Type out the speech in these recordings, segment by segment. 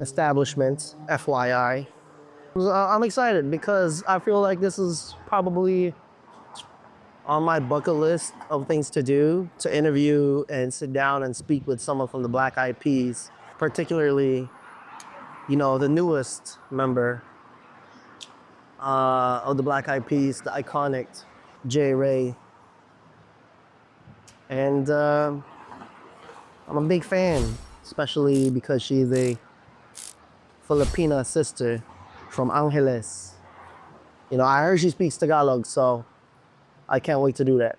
establishment, FYI. I'm excited because I feel like this is probably on my bucket list of things to do, to interview and sit down and speak with someone from the Black Eyed Peas, particularly, the newest member of the Black Eyed Peas, the iconic J Rey. And I'm a big fan, especially because she's a Filipina sister from Angeles. I heard she speaks Tagalog, so I can't wait to do that.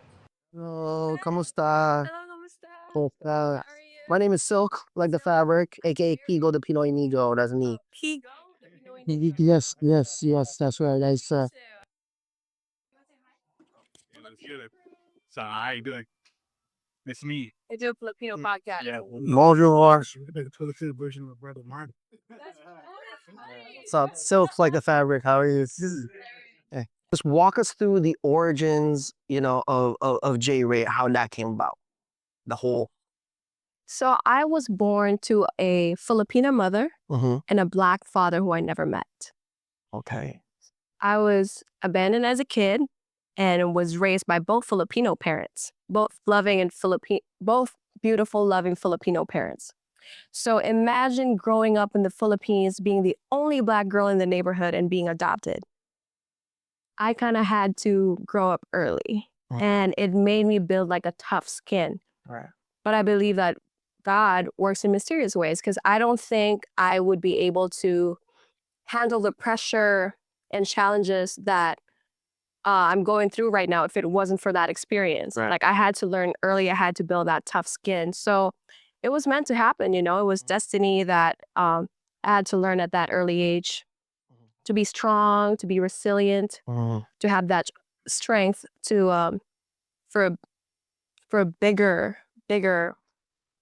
Hello, kamusta? Hello, kamusta? Kamusta? How are you? My name is Silk, like the fabric, aka Kigo the Pinoy Nigo. That's me. Pigo, the Pinoy Yes, yes, yes, that's right. That's too. Let's get it. So how you doing? It's me. I do a Filipino podcast. Yeah. bonjour. The Filipino version of Brother Martin. So Silk, like the fabric. How are you? Hey. Just walk us through the origins, of J Rey, how that came about. The whole. So I was born to a Filipino mother and a Black father who I never met. Okay. I was abandoned as a kid and was raised by both Filipino parents, both beautiful, loving Filipino parents. So imagine growing up in the Philippines, being the only Black girl in the neighborhood and being adopted. I kind of had to grow up early, and it made me build like a tough skin. Right. But I believe that God works in mysterious ways, because I don't think I would be able to handle the pressure and challenges that I'm going through right now if it wasn't for that experience. Right. Like I had to learn early, I had to build that tough skin. So it was meant to happen, it was destiny that I had to learn at that early age to be strong, to be resilient, to have that strength to for a bigger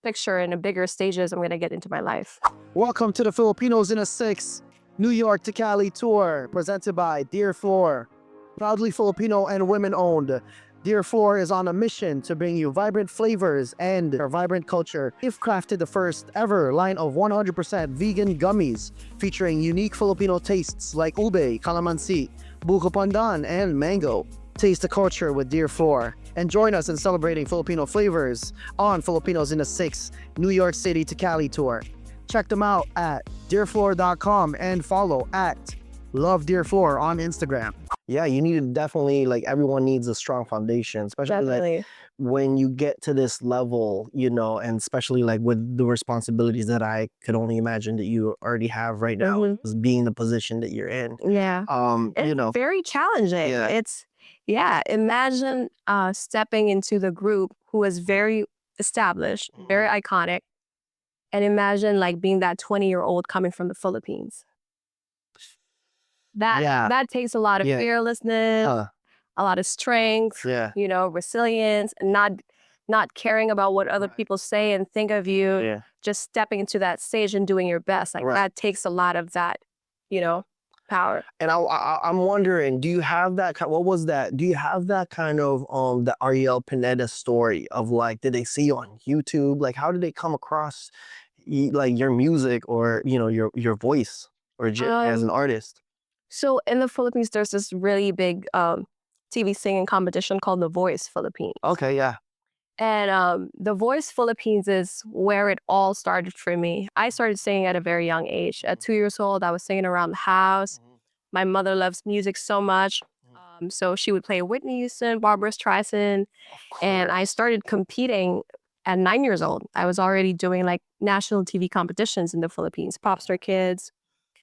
picture and a bigger stages I'm going to get into my life. Welcome to the Filipinos in a 6 New York to Cali tour, presented by Dear Flor. Proudly Filipino and women-owned, Dear Flor is on a mission to bring you vibrant flavors and a vibrant culture. We've crafted the first ever line of 100% vegan gummies featuring unique Filipino tastes like ube, calamansi, buko pandan, and mango. Taste the culture with Dear Flor and join us in celebrating Filipino flavors on Filipinos in a 6 New York City to Cali tour. Check them out at dearflor.com and follow at Love Dear Flor on Instagram. Yeah, you need to definitely, everyone needs a strong foundation, especially when you get to this level, and especially with the responsibilities that I could only imagine that you already have right now, being the position that you're in. Yeah. It's very challenging. Yeah. Imagine stepping into the group who is very established, very iconic, and imagine being that 20-year-old coming from the Philippines. That takes a lot of fearlessness, a lot of strength, resilience, and not caring about what other people say and think of you. Just stepping into that stage and doing your best. That takes a lot of that, power. And I'm wondering, do you have that? What was that? Do you have that kind of the Ariel Pineda story of did they see you on YouTube? How did they come across your music or your voice or as an artist? So in the Philippines, there's this really big TV singing competition called The Voice Philippines. Okay, yeah. And The Voice Philippines is where it all started for me. I started singing at a very young age. At 2 years old, I was singing around the house. My mother loves music so much. So she would play Whitney Houston, Barbra Streisand. And I started competing at 9 years old. I was already doing national TV competitions in the Philippines, Popstar Kids.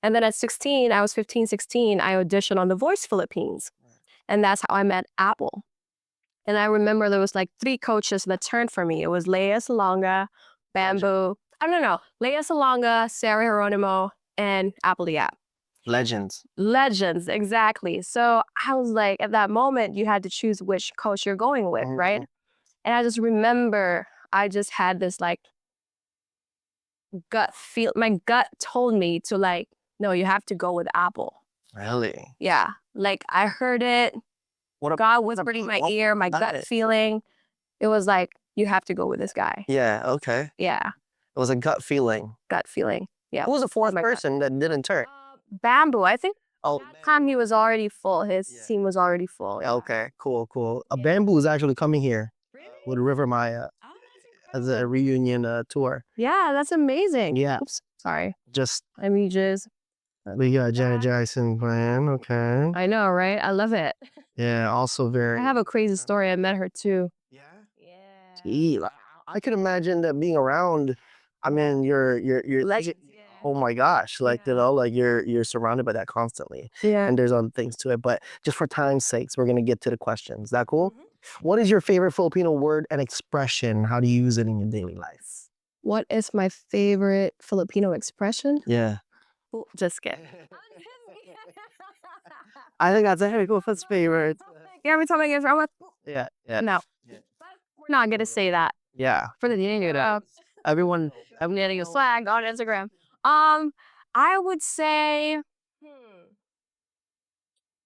And then at 16, I was 15, 16, I auditioned on The Voice Philippines. And that's how I met Apple. And I remember there was 3 coaches that turned for me. It was Leia Salonga, Bamboo. Leia Salonga, Sarah Geronimo, and Apple the App. Legends, exactly. So I was at that moment, you had to choose which coach you're going with, right? And I just remember I just had this gut feel. My gut told me to no, you have to go with Apple. Really? Yeah. I heard it. God whispered in my ear, my gut feeling. It was you have to go with this guy. Yeah, okay. Yeah. It was a gut feeling. Gut feeling. Yeah. Who was the fourth my God. person that didn't turn? Bamboo. I think Oh, that time he was already full. His team was already full. yeah. okay, cool, cool. A Bamboo is actually coming here with River Maya as a reunion tour. Yeah, that's amazing. Yeah. Oops, sorry. Just I mean, just we got Janet Jackson playing. Okay. I know, right? I love it. Yeah, also very. I have a crazy story. I met her too. Yeah. Yeah. Gee, I could imagine that being around. I mean, you're. Legends. Oh my gosh! Like Yeah. you know, like you're surrounded by that constantly, Yeah. and there's other things to it. But just for time's sakes, we're gonna get to the questions. Is that cool? Mm-hmm. What is your favorite Filipino word and expression? How do you use it in your daily life? What is my favorite Filipino expression? Yeah. Just kidding. I think that's a very cool first favorite. Yeah, every time I get wrong with Yeah, yeah, no. We're not gonna say that. yeah. For the Everyone, I'm getting a swag on Instagram. I would say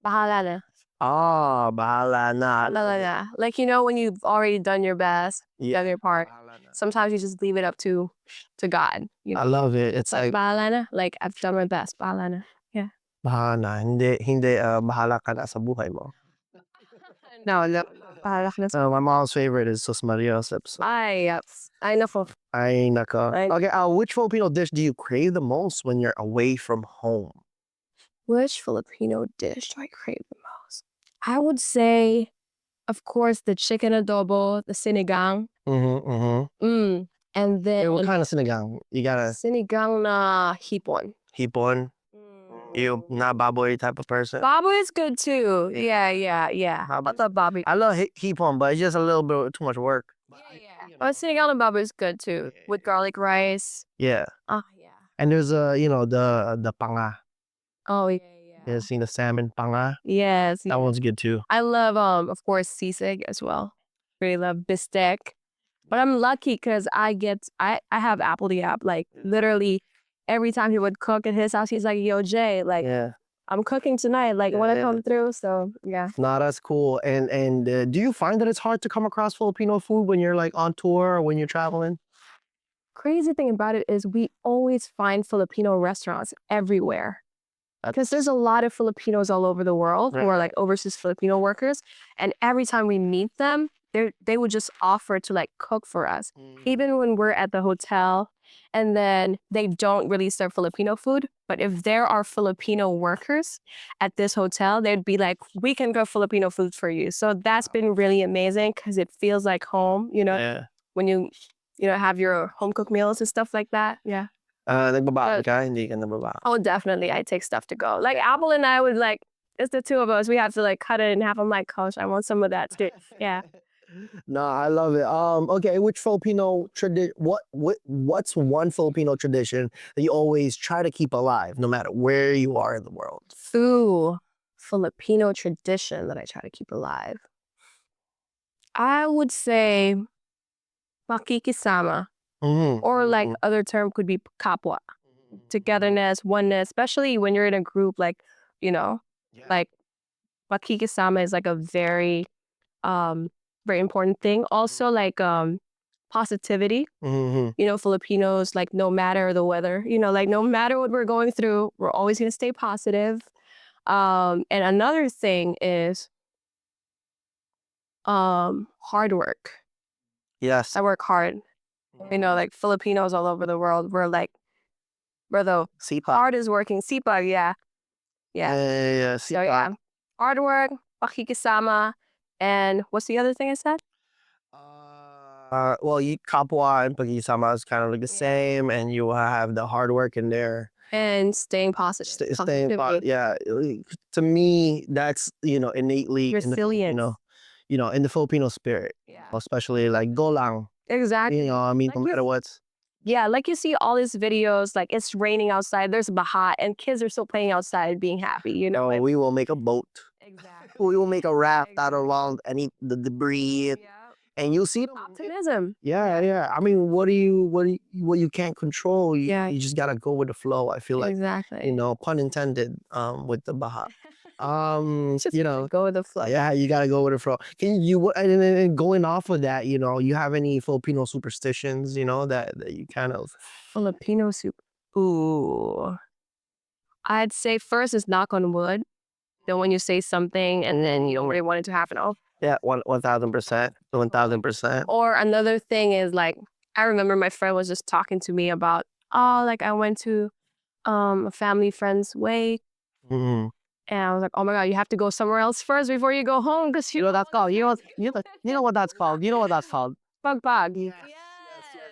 bahala na. bahala na. Bahala na. Like you know when you've already done your best, you done your part. Bahala na. Sometimes you just leave it up to God. You I know, love it. It's like like bahala na. Like I've done my best. Bahala na. bahala na. Hindi bahala ka na sa buhay mo. No, bahala ka na. My mom's favorite is Sus Maria Sips. Ay, nako. Ay, nako. Ay. Okay, which Filipino dish do you crave the most when you're away from home? Which Filipino dish do I crave the most? I would say, of course, the chicken adobo, the sinigang. And Hey, then what kind of sinigang? You gotta sinigang na hipon. hipon? You not baboy type of person? Baboy is good too. Yeah. How I love baboy. I love hipon, but it's just a little bit too much work. But sinigang na baboy is good too. With garlic rice. Yeah. Yeah. And there's the panga. Oh, yeah. You ever seen the salmon panga? Yes. That one's good too. I love, of course, sisig as well. Really love bistek. But I'm lucky because I have Apple the app. Like literally every time he would cook at his house, he's like, yo, Jay, like Yeah. I'm cooking tonight. Like when I come through. So yeah. Nah, that's cool. And do you find that it's hard to come across Filipino food when you're like on tour or when you're traveling? Crazy thing about it is we always find Filipino restaurants everywhere. Because there's a lot of Filipinos all over the world who are like overseas Filipino workers. And every time we meet them, they would just offer to like cook for us. Even when we're at the hotel and then they don't really serve Filipino food. But if there are Filipino workers at this hotel, they'd be like, we can cook Filipino food for you. So that's been really amazing because it feels like home, you know, Yeah. when you have your home cooked meals and stuff like that. Yeah. Nagbabaon ka? Hindi ka nababa. Oh, definitely. I take stuff to go. Like Apple and I would like, it's the two of us. We have to like cut it in half. I'm like, coach, I want some of that too. Yeah. No, I love it. Okay, which Filipino tradition? What's one Filipino tradition that you always try to keep alive, no matter where you are in the world? Ooh, Filipino tradition that I try to keep alive. I would say makikisama, or like other term could be kapwa, togetherness, oneness, especially when you're in a group. Like, like makikisama is like a very very important thing. Also like positivity. Filipinos, like no matter the weather, like no matter what we're going through, we're always gonna stay positive. And another thing is hard work. Yes. I work hard. Like Filipinos all over the world, we're the Sipag. hardest working. Sipag, yeah. Yeah. So yeah, hard work, pakikisama, and what's the other thing I said? Well, kapwa and pakisama is kind of like the same, and you have the hard work in there. And staying positive. Yeah. To me, that's innately Resilience. in the Filipino spirit. Yeah. Especially like go lang. Exactly. I mean, Like no matter what. Yeah, like you see all these videos, like it's raining outside, there's baha, and kids are still playing outside, being happy. We will make a boat. Exactly. We will make a raft out around the debris, and you'll see them. Optimism. Yeah. I mean, what you can't control, you just gotta go with the flow. I feel like Exactly. pun intended, with the baha. Just go with the flow. Yeah, you gotta go with the flow. And then going off of that, you have any Filipino superstitions, that you kind of Filipino soup. Ooh. I'd say first is knock on wood. Then when you say something and then you don't really want it to happen. Oh. Yeah, 1000%, 1000%. Or another thing is like, I remember my friend was just talking to me about, oh, like I went to a family friend's wake. Mm-hmm. And I was like, oh my God, you have to go somewhere else first before you go home because You know what that's called? You know what that's called? You know what that's called? bug. Yes.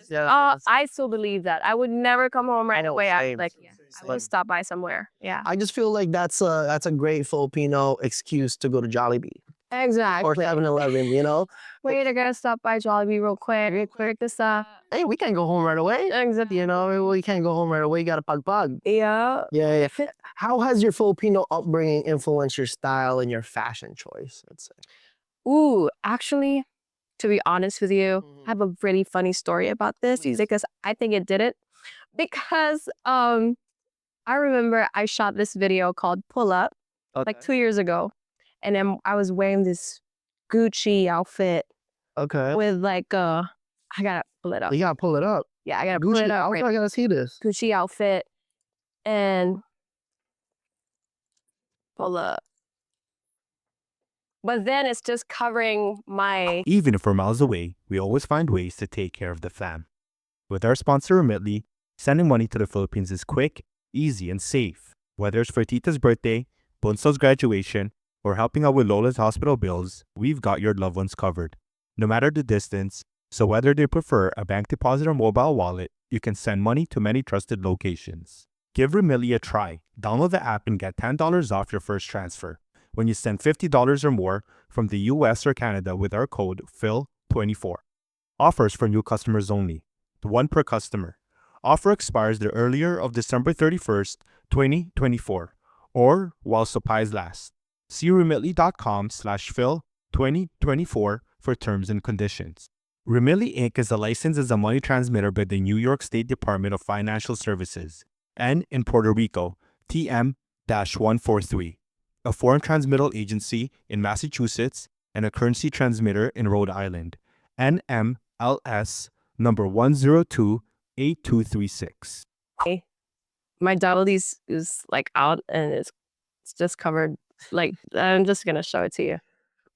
Yeah. I still believe that. I would never come home right know, away. same. Like, I would stop by somewhere. Yeah. I just feel like that's a great Filipino excuse to go to Jollibee or Exactly. 7-Eleven, you know? Wait, I gotta stop by Jollibee real quick. Quick this up. Hey, we can't go home right away. Exactly. You know, we can't go home right away. You gotta pag. Yeah. Yeah. How has your Filipino upbringing influenced your style and your fashion choice? Let's say. Ooh, actually, to be honest with you, Mhm. I have a really funny story about this Please. because I think it didn't. Because I remember I shot this video called Pull Up like 2 years ago. And then I was wearing this Gucci outfit Okay. with like I gotta pull it up. You gotta pull it up. Yeah, I gotta pull it up. I gotta see this. Gucci outfit and pull up. But then it's just covering my Even if we're miles away, we always find ways to take care of the fam. With our sponsor Remitly, sending money to the Philippines is quick, easy, and safe. Whether it's for Tita's birthday, Bunso's graduation, or helping out with Lola's hospital bills, we've got your loved ones covered. No matter the distance, so whether they prefer a bank deposit or mobile wallet, you can send money to many trusted locations. Give Remitly a try. Download the app and get $10 off your first transfer when you send $50 or more from the US or Canada with our code FIL24. Offers for new customers only. One per customer. Offer expires the earlier of December 31st, 2024, or while supplies last. See remitly.com/FIL2024 for terms and conditions. Remitly Inc. is licensed as a money transmitter by the New York State Department of Financial Services and in Puerto Rico, TM-143. A foreign transmittal agency in Massachusetts, and a currency transmitter in Rhode Island, NMLS number 1028236. my dollies is like out and it's just covered. Like I'm just gonna show it to you.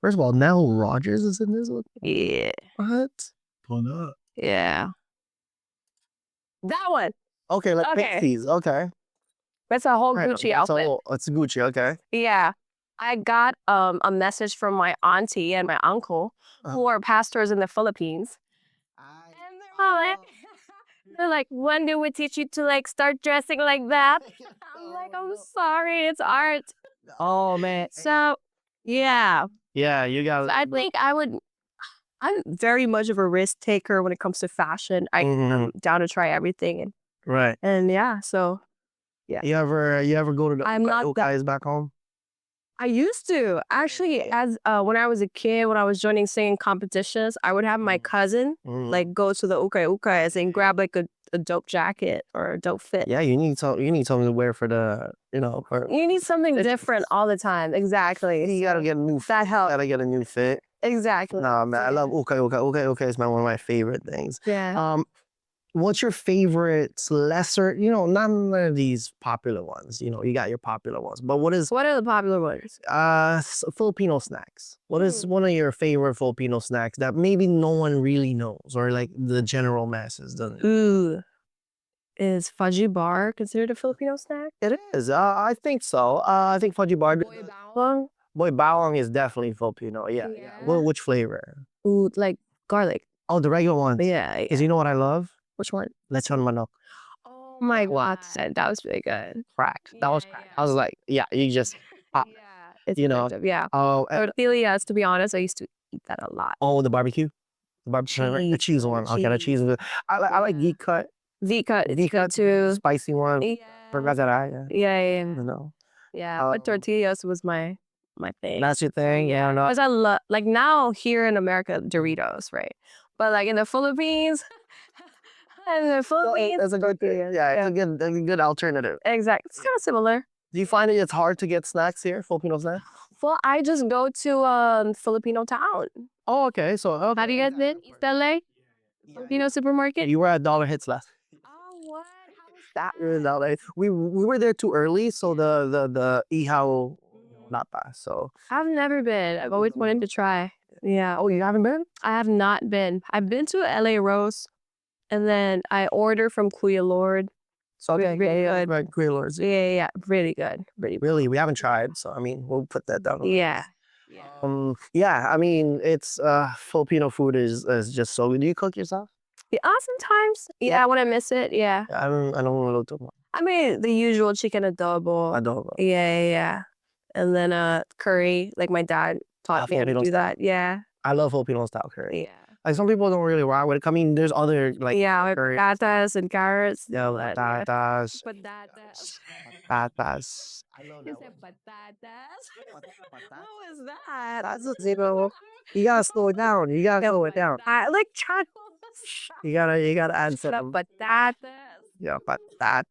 First of all, Nell Rogers is in this one. Yeah. What? Pull up. Yeah. That one. Okay, like Okay. Pixies. Okay. That's a whole Right, Gucci that's outfit. It's Gucci. Okay. Yeah. I got a message from my auntie and my uncle who are pastors in the Philippines. And they're like, when do we teach you to like start dressing like that? I'm like, I'm sorry, it's art. Oh man. So yeah. Yeah, you got. I think I'm very much of a risk taker when it comes to fashion. I'm down to try everything. Right. And yeah, so yeah. You ever go to the I'm not that- ukais back home? I used to actually, as when I was a kid, when I was joining singing competitions, I would have my cousin like go to the ukais and grab like a dope jacket or a dope fit. Yeah, you need something to wear for the for. You need something different all the time. Exactly. You gotta get a new. That helps. Gotta get a new fit. Exactly. Nah, man, I love ukai is one of my favorite things. Yeah. What's your favorite lesser? None of these popular ones. You got your popular ones, but what are the popular ones? Filipino snacks? What is one of your favorite Filipino snacks that maybe no one really knows or like the general masses doesn't? Ooh. Is fudgy bar considered a Filipino snack? It is. I think so. I think fudgy bar. Boy bawang is definitely Filipino. Yeah. Which flavor? Ooh, like garlic. Oh, the regular ones. Yeah. Because you know what I love? Which one? Lechon manok. Oh my God, that was really good. Cracked. That was cracked. I was like, yeah, you just pop. It's effective, yeah. Oh, Tortillas, to be honest, I used to eat that a lot. oh, the barbecue. The cheese one. Okay, the cheese. I like ghee cut. Ghee cut too. Spicy one. Yeah. Yeah. But tortillas was my thing. That's your thing? Yeah, no. Because I love, like now here in America, Doritos, right? But like in the Philippines, That's a good thing. Yeah, it's a good alternative. Exactly. It's kind of similar. Do you find it's hard to get snacks here, Filipino snacks? Well, I just go to Filipino Town. Oh, okay. So, okay. How do you guys been? East LA? Filipino supermarket? You were at Dollar Hits last. Oh, what? that. We were in LA. We were there too early, so the ihaw nata. So I've never been. I've always wanted to try. Yeah. oh, you haven't been? I have not been. I've been to LA Rose, and then I order from Kuya Lord. So okay, Really good. right, Grillers. Yeah. Really good. Really. Really, we haven't tried. So I mean, we'll put that down. Yeah. Yeah. I mean, it's Filipino food is just so good. Do you cook yourself? Yeah. Sometimes. Yeah. When I miss it. Yeah. I don't know too much. I mean, the usual chicken adobo. Adobo. Yeah. And then curry. Like my dad taught me how to Filipino do that. Yeah. I love Filipino style curry. Yeah. Like some people don't really rock with it. I mean, there's other like Yeah, with curry. patatas and carrots. Yeah, but- patatas, Patatas. patas. I love You that said one. patatas? Patas. What was that? That's a zero. You gotta slow it down. You gotta slow it down. Like chat. You gotta add some. Patatas. Yeah, patat.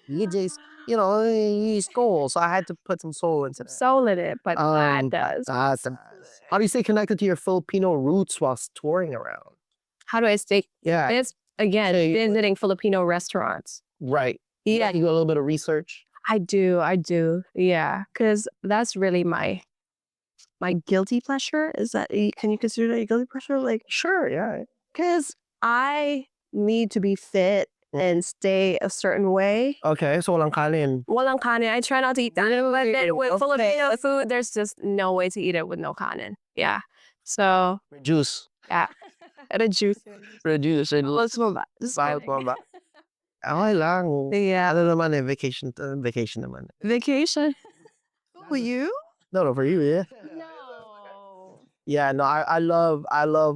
You just, he's soul, so I had to put some soul into that. Soul in it, patatas. Patas. How do you stay connected to your Filipino roots whilst touring around? How do I stay? Yeah, It's again So you- visiting Filipino restaurants. right. Yeah, You do a little bit of research. I do. Yeah, because that's really my guilty pleasure. Is that can you consider that a guilty pleasure? Like, Sure, yeah. because I need to be fit and stay a certain way. Okay, so walang kanin. Walang kanin. I try not to eat that. But then with Okay. Filipino food, there's just no way to eat it with no kanin. Yeah. So, Juice. yeah. And a juice. Produce. Let's move on. Okay lang. Yeah. Ano naman vacation naman. Vacation. For you? No, for you, yeah. No. Yeah, no, I love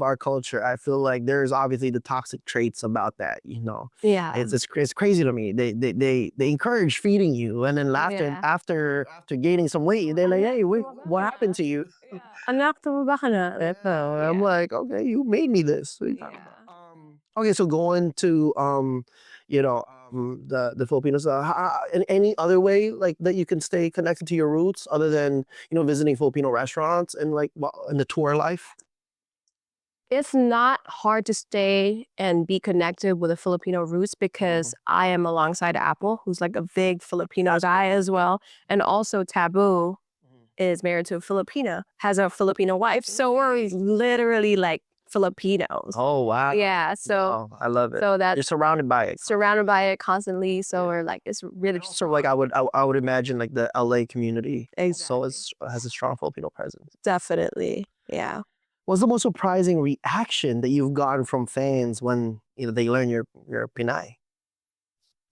our culture. I feel like there's obviously the toxic traits about that, Yeah. It's crazy to me. They encourage feeding you, and then Yeah. after gaining some weight, they're like, hey, wait, what happened to you? Anak, tumaba ka na. And I'm like, okay, you made me this. What are you talking about? Okay, so going to the Filipinos. In any other way like that you can stay connected to your roots other than visiting Filipino restaurants and like in the tour life? It's not hard to stay and be connected with the Filipino roots because I am alongside Apple, who's like a big Filipino guy as well. And also Taboo is married to a Filipina, has a Filipino wife. So we're literally like Filipinos. Oh wow. Yeah. So I love it. so You're that's surrounded by it. surrounded by it constantly. So we're like, it's really Sort of like I would imagine like the LA community also Exactly. has a strong Filipino presence. definitely. Yeah. What's the most surprising reaction that you've gotten from fans when they learn you're Pinay?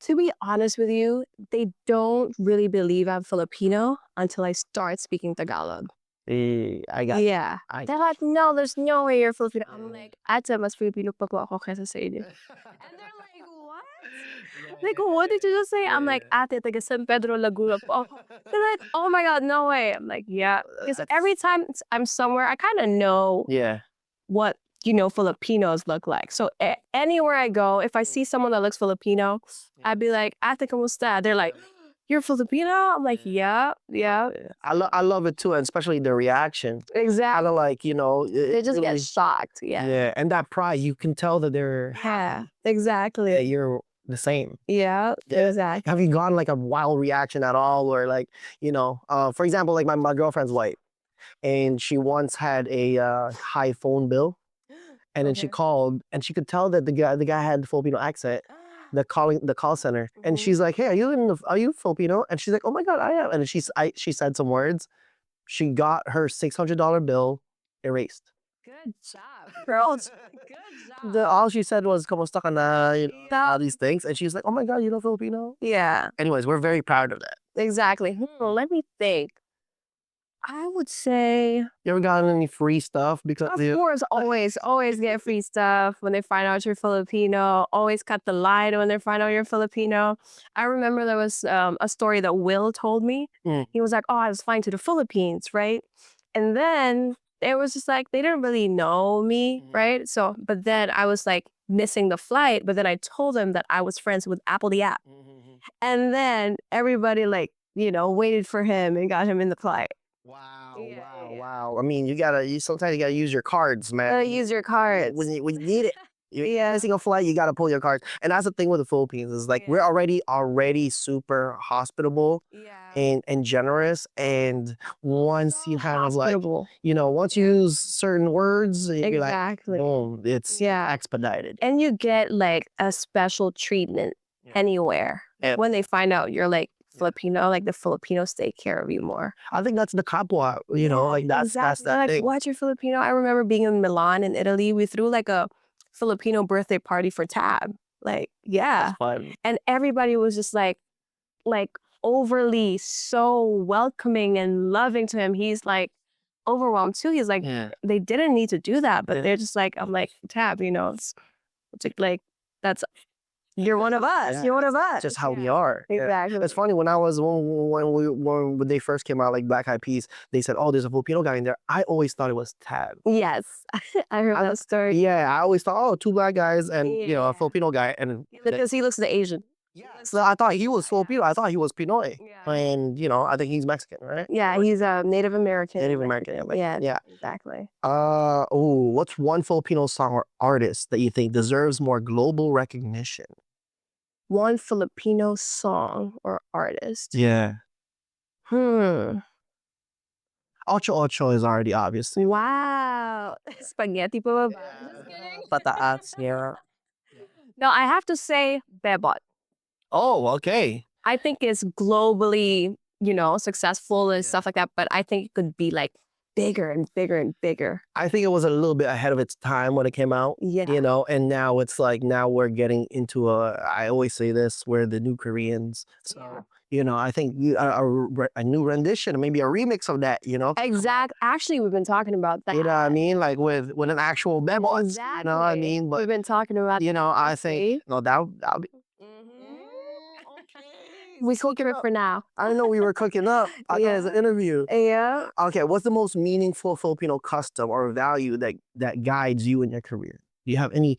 To be honest with you, they don't really believe I'm Filipino until I start speaking Tagalog. I got Yeah. I- They're like, no, there's no way you're Filipino. I'm like, ate, mas Filipino pa po ako kaysa sa inyo. And they're like, what? Like, what did you just say? I'm like, ate, taga San Pedro, Laguna po ako. They're like, oh my God, no way. I'm like, yeah. Because every time I'm somewhere, I kind of know Yeah. what, Filipinos look like. So anywhere I go, if I see someone that looks Filipino, I'd be like, ate, kamusta? They're like, you're Filipino? I'm like, yeah. I love it too, and especially the reaction. Exactly. Kind of like They just really- get shocked. Yeah. yeah, and that pride you can tell that they're Yeah. that Exactly. you're the same. Yeah. Yeah. Exactly. Have you gotten like a wild reaction at all, or like for example, like my girlfriend's white, and she once had a high phone bill, and then she Okay. called, and she could tell that the guy had the Filipino accent. The call center, and she's like, "Hey, are you Filipino?" And she's like, "Oh my God, I am." And she said some words. She got her $600 bill erased. Good job, girls. Good job. All she said was "Kamusta ka na?" All these things, and she's like, "Oh my God, you know Filipino?" Yeah. Anyways, we're very proud of that. Exactly. Let me think. I would say, You ever gotten any free stuff because of course, always get free stuff when they find out you're Filipino. Always cut the line when they find out you're Filipino. I remember there was a story that Will told me. Mm. He was like, oh, I was flying to the Philippines, right? And then it was just like, they didn't really know me, right? So, but then I was like missing the flight. But then I told them that I was friends with Apple the app. And then everybody waited for him and got him in the flight. Wow, Yeah, wow, yeah. wow. I mean, sometimes you gotta use your cards, man. Gotta use your cards. when you need it. You're missing a flight, you gotta pull your cards. And that's the thing with the Philippines is like we're already super hospitable and generous. And once you kind of like Hospitable. once you use certain words, you're like, Exactly. boom, it's Yeah. expedited. And you get like a special treatment anywhere. Yeah. When they find out you're like Filipino, like the Filipinos take care of you more. I think that's the kapwa, like that's Exactly. that Like, thing. what, you're Filipino? I remember being in Milan in Italy. We threw like a Filipino birthday party for Tab. Like, yeah. That's fun. And everybody was just like overly so welcoming and loving to him. He's like overwhelmed too. He's like, they didn't need to do that, but they're just like, I'm like, Tab, it's like, that's, you're one of us. Yeah. You're one of us. Just how we are. Yeah. Exactly. It's funny when when they first came out, like Black Eyed Peas, they said, "Oh, there's a Filipino guy in there." I always thought it was Tab. Yes. I heard that story. Yeah, I always thought, oh, two black guys and a Filipino guy, and Because he looks the Asian. so I thought he was Filipino. I thought he was Pinoy, and I think he's Mexican, right? Yeah, he's a Native American. Native American. Yeah. Exactly. What's one Filipino song or artist that you think deserves more global recognition? One Filipino song or artist. Yeah. Ocho Ocho is already obvious. Wow. Spaghetti pa ba? Just kidding. Pataas, yeah. No, I have to say Bebot. Oh, okay. I think it's globally, successful and stuff like that, but I think it could be like bigger and bigger and bigger. I think it was a little bit ahead of its time when it came out. Yeah. And now it's like now we're getting into I always say this, we're the new Koreans. So, I think a new rendition, maybe a remix of that, Exact. Actually, we've been talking about that. You know what I mean? Like with an actual memo. Exactly. You know what I mean? But we've been talking about I think that'll be we cooking it for now. I didn't know we were cooking up. I thought it was an interview. Yeah. Okay, what's the most meaningful Filipino custom or value that guides you in your career? Do you have any,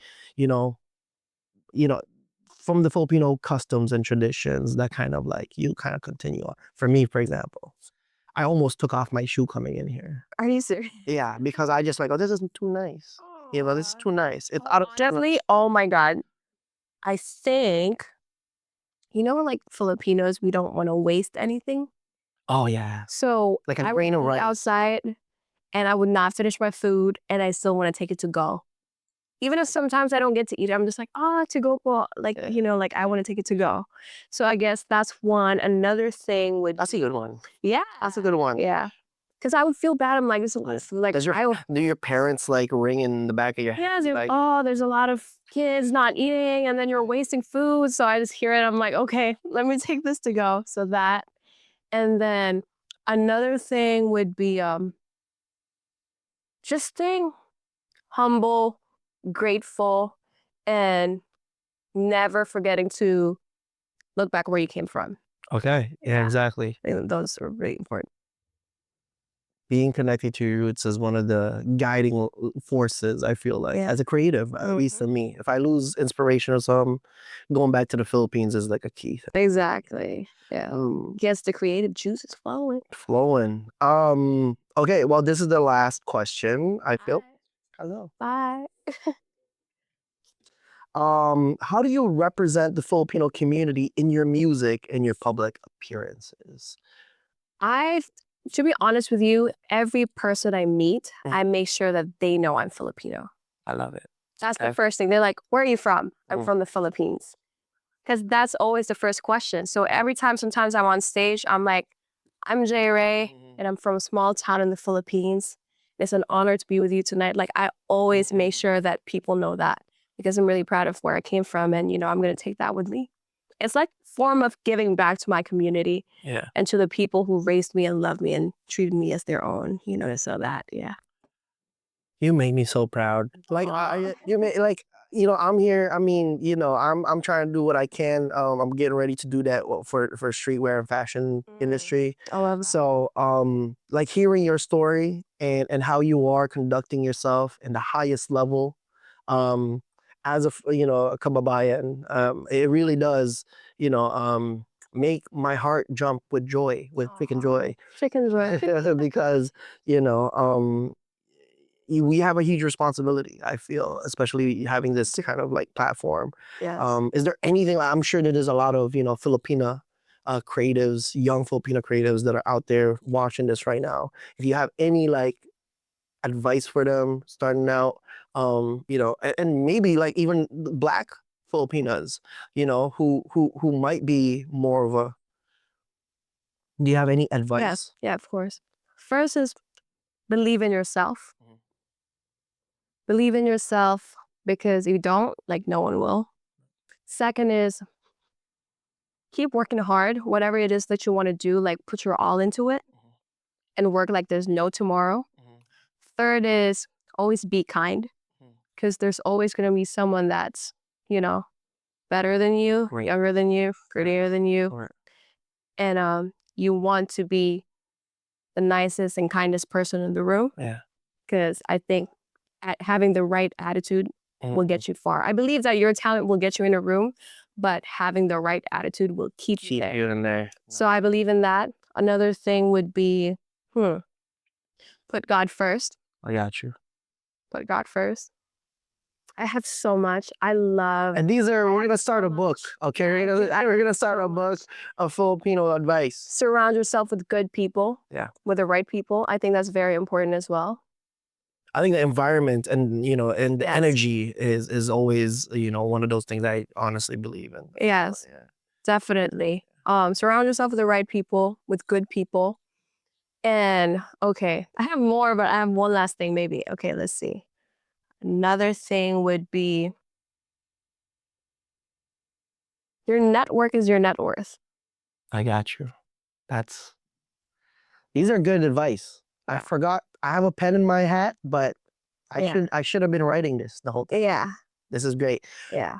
from the Filipino customs and traditions that kind of like you kind of continue on? For me, for example, I almost took off my shoe coming in here. Are you serious? Yeah, because I just like, oh, this isn't too nice. This is too nice. It's out of Definitely. Oh my God. I think, like Filipinos, we don't want to waste anything. Oh yeah. So Like a I grain of would be rice. outside and I would not finish my food and I still want to take it to go. Even if sometimes I don't get to eat it, I'm just like, to go po. Like, like I want to take it to go. So I guess that's one. Another thing would That's a good one. yeah. That's a good one. Yeah. Because I would feel bad. I'm like, this is a lot of food. Like, Do your parents like ring in the back of your head? yeah, Like, there's a lot of kids not eating and then you're wasting food. So I just hear it. I'm like, okay, let me take this to go. So that. And then another thing would be just staying humble, grateful, and never forgetting to look back where you came from. okay. Yeah, exactly. I think those are really important. Being connected to your roots is one of the guiding forces, I feel like, as a creative, at least to me. If I lose inspiration or something, going back to the Philippines is like a key thing. Exactly. Yeah. Gets the creative juices flowing. Okay, well, this is the last question, I feel. Hello. Bye. How do you represent the Filipino community in your music and your public appearances? To be honest with you, every person I meet, I make sure that they know I'm Filipino. I love it. That's the first thing. They're like, where are you from? I'm from the Philippines. Because that's always the first question. So every time, sometimes I'm on stage, I'm like, I'm J Rey, and I'm from a small town in the Philippines. It's an honor to be with you tonight. Like, I always make sure that people know that because I'm really proud of where I came from. And, I'm going to take that with me. It's like a form of giving back to my community and to the people who raised me and loved me and treated me as their own, so that, You make me so proud. Like, I'm here. I mean, I'm trying to do what I can. I'm getting ready to do that for streetwear and fashion industry. I love it. So, like hearing your story and how you are conducting yourself in the highest level, as a kababayan, it really does, make my heart jump with joy, with freaking joy. Chicken joy. Because we have a huge responsibility, I feel, especially having this kind of like platform. Yes. Is there anything, I'm sure that there's a lot of, Filipina creatives, young Filipino creatives that are out there watching this right now. If you have any like advice for them starting out, and maybe like even Black Filipinas, who might be more of a, do you have any advice? Yes. Yeah, of course. First is believe in yourself. Believe in yourself, because if you don't, like, no one will. Second is keep working hard. Whatever it is that you want to do, like, put your all into it and work like there's no tomorrow. Third is always be kind, because there's always going to be someone that's, better than you, Right. younger than you, prettier than you. Right. And you want to be the nicest and kindest person in the room, Yeah. because I think having the right attitude will get you far. I believe that your talent will get you in a room, but having the right attitude will keep you there. you in there. So I believe in that. Another thing would be, put God first. I got you. Put God first. I have so much. I love. And we're gonna start a so book. much. Okay, Yeah, we're gonna start a book of Filipino advice. Surround yourself with good people. Yeah. With the right people. I think that's very important as well. I think the environment and and the Yes. energy is always one of those things I honestly believe in. Yes. Yeah. Definitely. Surround yourself with the right people, with good people. And okay, I have more, but I have one last thing maybe. Okay, let's see. Another thing would be your network is your net worth. I got you. These are good advice. I Yeah. forgot. I have a pen in my hat, but Yeah. I should have been writing this the whole time. Yeah. This is great. Yeah.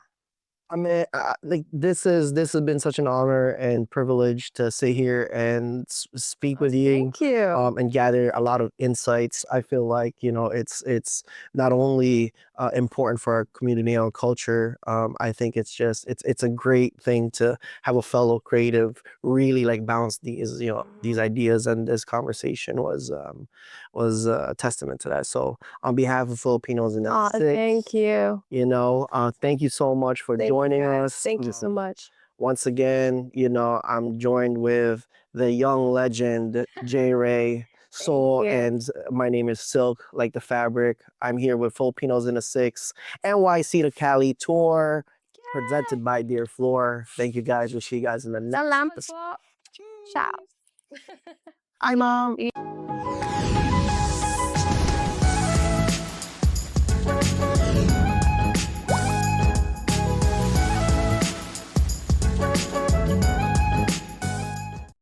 I mean, like this has been such an honor and privilege to sit here and speak with you, Thank you. and gather a lot of insights. I feel like it's not only important for our community and culture. I think it's a great thing to have a fellow creative really like bounce these ideas, and this conversation was a testament to that. So on behalf of Filipinos in Aw, that thank you. thank you so much for Thank you, joining guys. us. Thank you so much. Once again, I'm joined with the young legend J Rey Soul, you. and my name is Silk, like the fabric. I'm here with Filipinos in a Six NYC-Cali tour, presented by Dear Flor. Thank you guys. We'll see you guys in the next. Salamat po. Ciao. Hi, Mom.